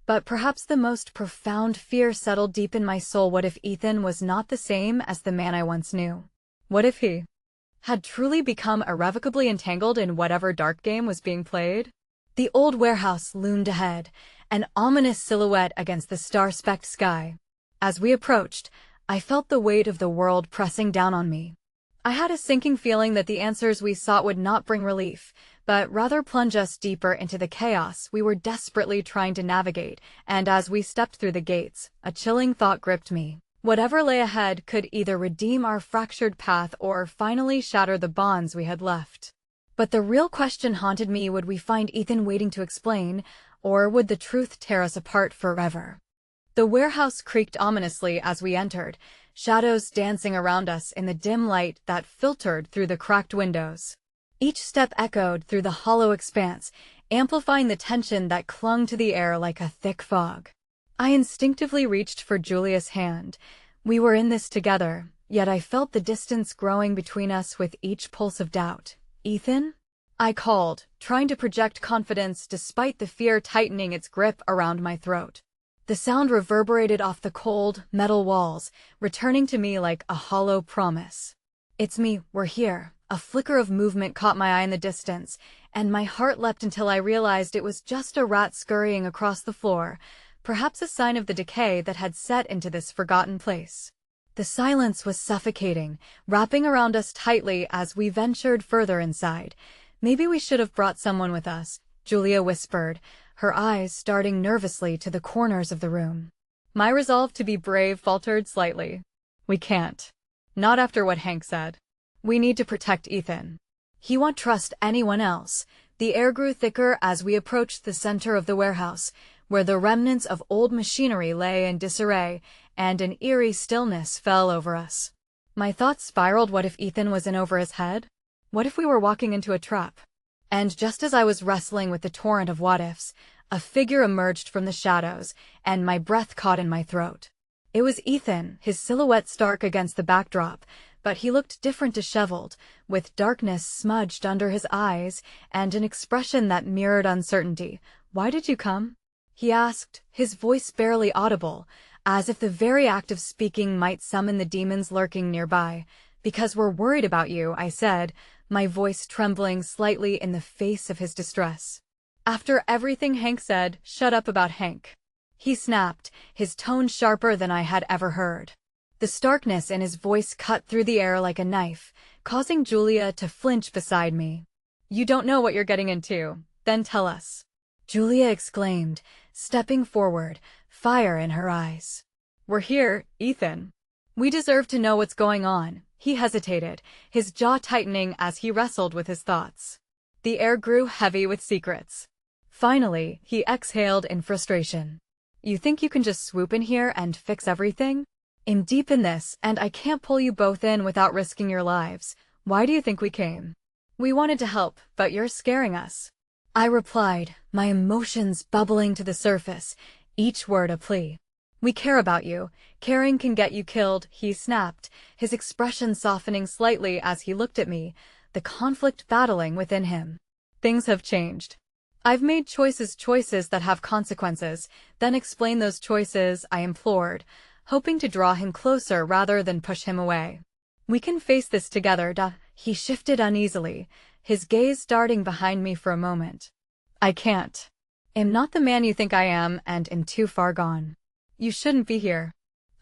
But perhaps the most profound fear settled deep in my soul. What if Ethan was not the same as the man I once knew? What if he had truly become irrevocably entangled in whatever dark game was being played? The old warehouse loomed ahead, an ominous silhouette against the star-specked sky. As we approached, I felt the weight of the world pressing down on me. I had a sinking feeling that the answers we sought would not bring relief, but rather plunge us deeper into the chaos we were desperately trying to navigate, and as we stepped through the gates, a chilling thought gripped me. Whatever lay ahead could either redeem our fractured path or finally shatter the bonds we had left. But the real question haunted me: would we find Ethan waiting to explain, or would the truth tear us apart forever? The warehouse creaked ominously as we entered, shadows dancing around us in the dim light that filtered through the cracked windows. Each step echoed through the hollow expanse, amplifying the tension that clung to the air like a thick fog. I instinctively reached for Julia's hand. We were in this together, yet I felt the distance growing between us with each pulse of doubt. Ethan? I called, trying to project confidence despite the fear tightening its grip around my throat. The sound reverberated off the cold, metal walls, returning to me like a hollow promise. "It's me, we're here." A flicker of movement caught my eye in the distance, and my heart leapt until I realized it was just a rat scurrying across the floor, perhaps a sign of the decay that had set into this forgotten place. The silence was suffocating, wrapping around us tightly as we ventured further inside. "Maybe we should have brought someone with us," Julia whispered, her eyes starting nervously to the corners of the room. My resolve to be brave faltered slightly. "We can't. Not after what Hank said. We need to protect Ethan. He won't trust anyone else." The air grew thicker as we approached the center of the warehouse, where the remnants of old machinery lay in disarray, and an eerie stillness fell over us. My thoughts spiraled. What if Ethan was in over his head? What if we were walking into a trap? And just as I was wrestling with the torrent of what-ifs, a figure emerged from the shadows, and my breath caught in my throat. It was Ethan, his silhouette stark against the backdrop, but he looked different, disheveled, with darkness smudged under his eyes and an expression that mirrored uncertainty. "Why did you come?" he asked, his voice barely audible, as if the very act of speaking might summon the demons lurking nearby. "Because we're worried about you," I said, my voice trembling slightly in the face of his distress. "After everything Hank said, shut up about Hank," he snapped, his tone sharper than I had ever heard. The starkness in his voice cut through the air like a knife, causing Julia to flinch beside me. "You don't know what you're getting into. Then tell us," Julia exclaimed, stepping forward, fire in her eyes. "We're here, Ethan. We deserve to know what's going on." He hesitated, his jaw tightening as he wrestled with his thoughts. The air grew heavy with secrets. Finally, he exhaled in frustration. "You think you can just swoop in here and fix everything? I'm deep in this, and I can't pull you both in without risking your lives. Why do you think we came?" "We wanted to help, but you're scaring us," I replied, my emotions bubbling to the surface, each word a plea. "We care about you. Caring can get you killed," he snapped, his expression softening slightly as he looked at me, the conflict battling within him. "Things have changed. I've made choices that have consequences." "Then explain those choices," I implored, hoping to draw him closer rather than push him away. "We can face this together, duh." He shifted uneasily, his gaze darting behind me for a moment. "I can't. I'm not the man you think I am, and I'm too far gone. You shouldn't be here.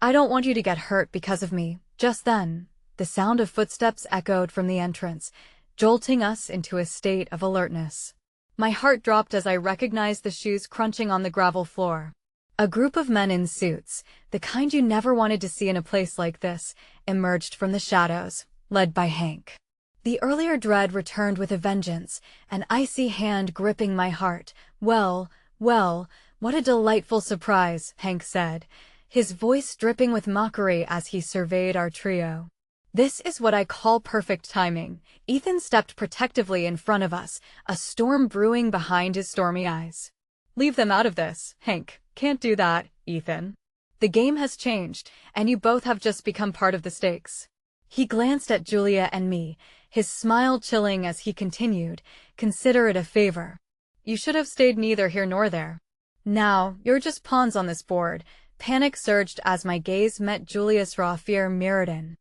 I don't want you to get hurt because of me." Just then, the sound of footsteps echoed from the entrance, jolting us into a state of alertness. My heart dropped as I recognized the shoes crunching on the gravel floor. A group of men in suits, the kind you never wanted to see in a place like this, emerged from the shadows, led by Hank. The earlier dread returned with a vengeance, an icy hand gripping my heart. Well, what a delightful surprise," Hank said, his voice dripping with mockery as he surveyed our trio. "This is what I call perfect timing." Ethan stepped protectively in front of us, a storm brewing behind his stormy eyes. "Leave them out of this, Hank. Can't do that, Ethan. The game has changed, and you both have just become part of the stakes." He glanced at Julia and me, his smile chilling as he continued, "Consider it a favor. You should have stayed neither here nor there. Now, you're just pawns on this board." Panic surged as my gaze met Julia's raw fear mirrored in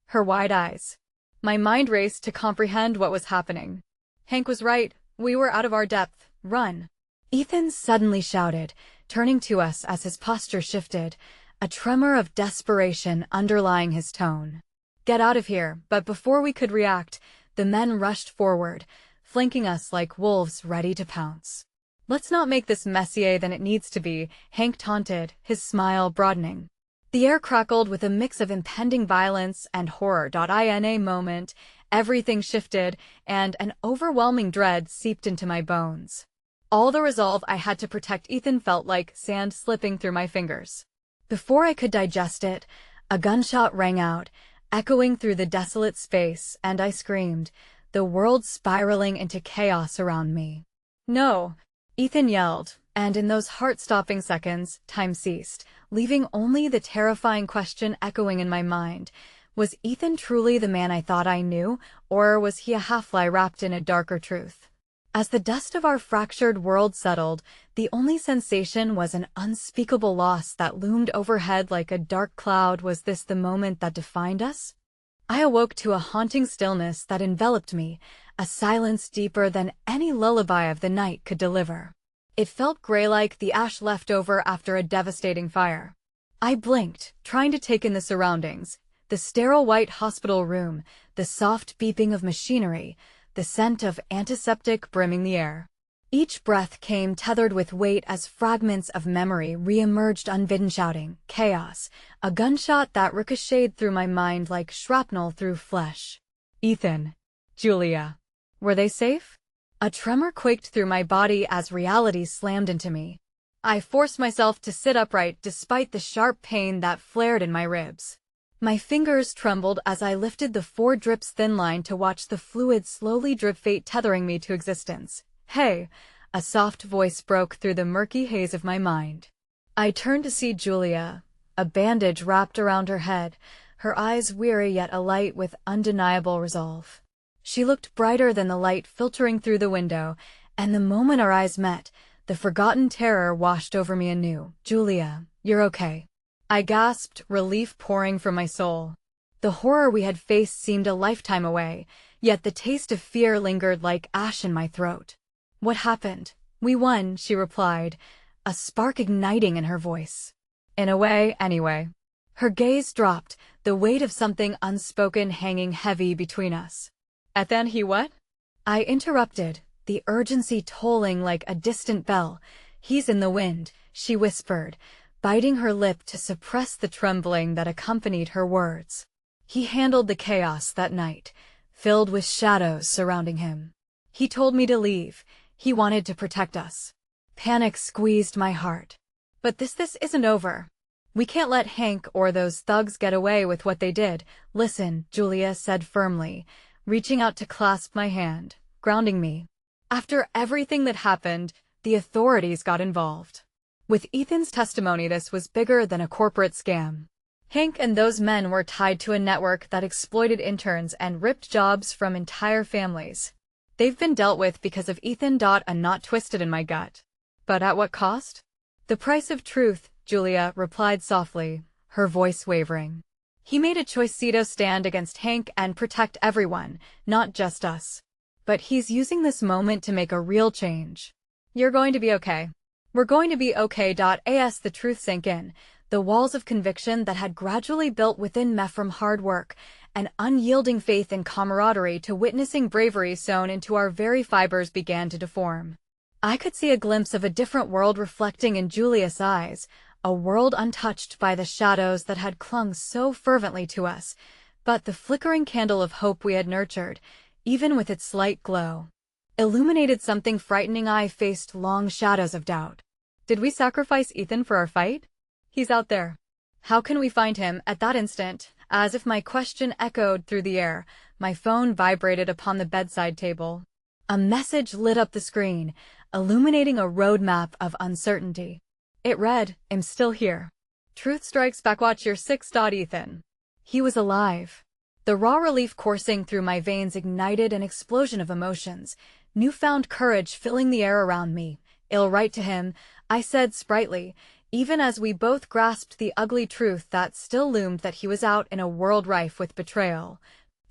her wide eyes. My mind raced to comprehend what was happening. Hank was right. We were out of our depth. "Run!" Ethan suddenly shouted, turning to us as his posture shifted, a tremor of desperation underlying his tone. "Get out of here!" But before we could react, the men rushed forward, flanking us like wolves ready to pounce. "Let's not make this messier than it needs to be," Hank taunted, his smile broadening. The air crackled with a mix of impending violence and horror. In a moment, everything shifted, and an overwhelming dread seeped into my bones. All the resolve I had to protect Ethan felt like sand slipping through my fingers. Before I could digest it, a gunshot rang out, echoing through the desolate space, and I screamed, the world spiraling into chaos around me. "No!" Ethan yelled, and in those heart-stopping seconds, time ceased, leaving only the terrifying question echoing in my mind. Was Ethan truly the man I thought I knew, or was he a half-lie wrapped in a darker truth? As the dust of our fractured world settled, the only sensation was an unspeakable loss that loomed overhead like a dark cloud. Was this the moment that defined us? I awoke to a haunting stillness that enveloped me, a silence deeper than any lullaby of the night could deliver. It felt gray like the ash left over after a devastating fire. I blinked, trying to take in the surroundings. The sterile white hospital room, the soft beeping of machinery, the scent of antiseptic brimming the air. Each breath came tethered with weight as fragments of memory re-emerged unbidden. Shouting, chaos, a gunshot that ricocheted through my mind like shrapnel through flesh. Ethan, Julia. Were they safe? A tremor quaked through my body as reality slammed into me. I forced myself to sit upright despite the sharp pain that flared in my ribs. My fingers trembled as I lifted the 4 drips thin line to watch the fluid slowly drip, fate tethering me to existence. Hey, a soft voice broke through the murky haze of my mind. I turned to see Julia, a bandage wrapped around her head, her eyes weary yet alight with undeniable resolve. She looked brighter than the light filtering through the window, and the moment our eyes met, the forgotten terror washed over me anew. Julia, you're okay. I gasped, relief pouring from my soul. The horror we had faced seemed a lifetime away, yet the taste of fear lingered like ash in my throat. What happened? We won, she replied, a spark igniting in her voice. In a way, anyway. Her gaze dropped, the weight of something unspoken hanging heavy between us. And then he what? I interrupted, the urgency tolling like a distant bell. He's in the wind, she whispered, biting her lip to suppress the trembling that accompanied her words. He handled the chaos that night, filled with shadows surrounding him. He told me to leave. He wanted to protect us. Panic squeezed my heart. But this isn't over. We can't let Hank or those thugs get away with what they did. Listen, Julia said firmly, reaching out to clasp my hand, grounding me. After everything that happened, the authorities got involved. With Ethan's testimony, this was bigger than a corporate scam. Hank and those men were tied to a network that exploited interns and ripped jobs from entire families. They've been dealt with because of Ethan. A knot twisted in my gut. But at what cost? The price of truth, Julia replied softly, her voice wavering. He made a choice to stand against Hank and protect everyone, not just us. But he's using this moment to make a real change. You're going to be okay. We're going to be okay. As the truth sank in, the walls of conviction that had gradually built within me from hard work, an unyielding faith in camaraderie to witnessing bravery sewn into our very fibers began to deform. I could see a glimpse of a different world reflecting in Julia's eyes, a world untouched by the shadows that had clung so fervently to us, but the flickering candle of hope we had nurtured, even with its slight glow, illuminated something frightening. I faced long shadows of doubt. Did we sacrifice Ethan for our fight? He's out there. How can we find him? At that instant, as if my question echoed through the air, my phone vibrated upon the bedside table. A message lit up the screen, illuminating a roadmap of uncertainty. It read, I'm still here. Truth strikes back. Watch your 6. Ethan. He was alive. The raw relief coursing through my veins ignited an explosion of emotions, newfound courage filling the air around me. I'll write to him, I said sprightly, even as we both grasped the ugly truth that still loomed, that he was out in a world rife with betrayal,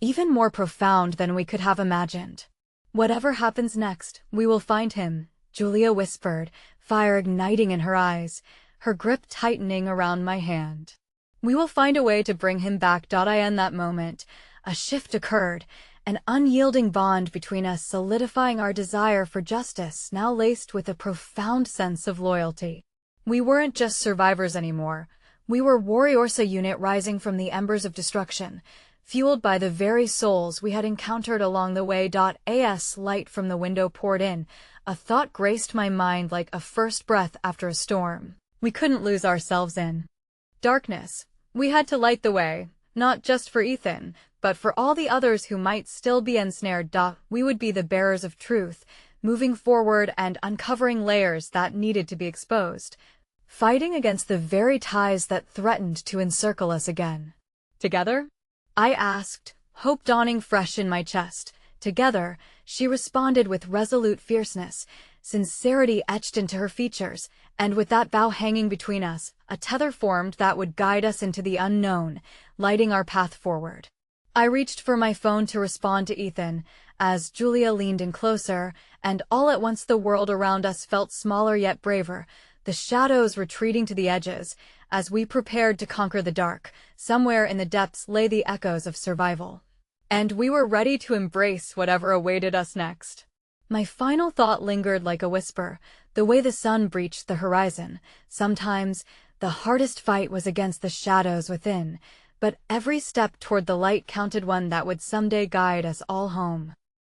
even more profound than we could have imagined. Whatever happens next, we will find him, Julia whispered, fire igniting in her eyes, her grip tightening around my hand. We will find a way to bring him back. In that moment, a shift occurred, an unyielding bond between us solidifying our desire for justice, now laced with a profound sense of loyalty. We weren't just survivors anymore. We were warriors, a unit rising from the embers of destruction, fueled by the very souls we had encountered along the way. As light from the window poured in, a thought graced my mind like a first breath after a storm. We couldn't lose ourselves in darkness. We had to light the way, not just for Ethan, but for all the others who might still be ensnared. We would be the bearers of truth, moving forward and uncovering layers that needed to be exposed, fighting against the very ties that threatened to encircle us again. Together? I asked, hope dawning fresh in my chest. Together, she responded with resolute fierceness, sincerity etched into her features, and with that vow hanging between us, a tether formed that would guide us into the unknown, lighting our path forward. I reached for my phone to respond to Ethan, as Julia leaned in closer, and all at once the world around us felt smaller yet braver, the shadows retreating to the edges. As we prepared to conquer the dark, somewhere in the depths lay the echoes of survival. And we were ready to embrace whatever awaited us next. My final thought lingered like a whisper, the way the sun breached the horizon. Sometimes, the hardest fight was against the shadows within, but every step toward the light counted, one that would someday guide us all home.